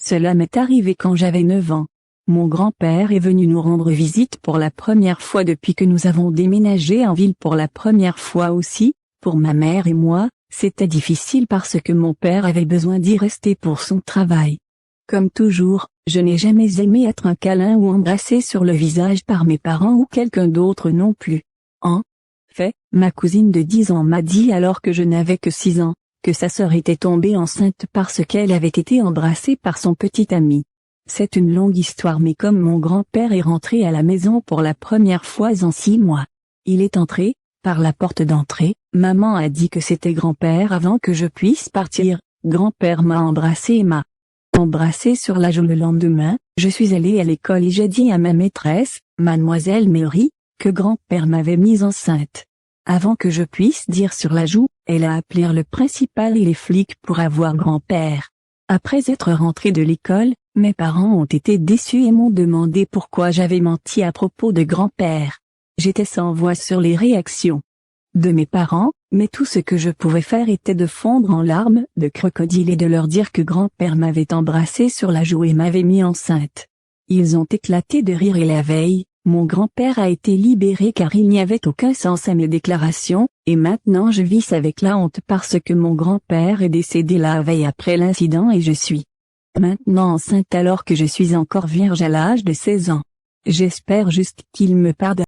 Cela m'est arrivé quand j'avais 9 ans. Mon grand-père est venu nous rendre visite pour la première fois depuis que nous avons déménagé en ville pour la première fois aussi. Pour ma mère et moi, c'était difficile parce que mon père avait besoin d'y rester pour son travail. Comme toujours, je n'ai jamais aimé être un câlin ou embrassé sur le visage par mes parents ou quelqu'un d'autre non plus. En fait, ma cousine de 10 ans m'a dit alors que je n'avais que 6 ans, que sa sœur était tombée enceinte parce qu'elle avait été embrassée par son petit ami. C'est une longue histoire mais comme mon grand-père est rentré à la maison pour la première fois en 6 mois. Il est entré, par la porte d'entrée, maman a dit que c'était grand-père avant que je puisse partir, grand-père m'a embrassé et m'a embrassé sur la joue le lendemain, je suis allée à l'école et j'ai dit à ma maîtresse, mademoiselle Mary, que grand-père m'avait mise enceinte. Avant que je puisse dire sur la joue, elle a appelé le principal et les flics pour avoir grand-père. Après être rentrée de l'école, mes parents ont été déçus et m'ont demandé pourquoi j'avais menti à propos de grand-père. J'étais sans voix sur les réactions de mes parents, mais tout ce que je pouvais faire était de fondre en larmes de crocodile et de leur dire que grand-père m'avait embrassé sur la joue et m'avait mis enceinte. Ils ont éclaté de rire et la veille, mon grand-père a été libéré car il n'y avait aucun sens à mes déclarations, et maintenant je vis avec la honte parce que mon grand-père est décédé la veille après l'incident et je suis maintenant enceinte alors que je suis encore vierge à l'âge de 16 ans. J'espère juste qu'il me pardonne.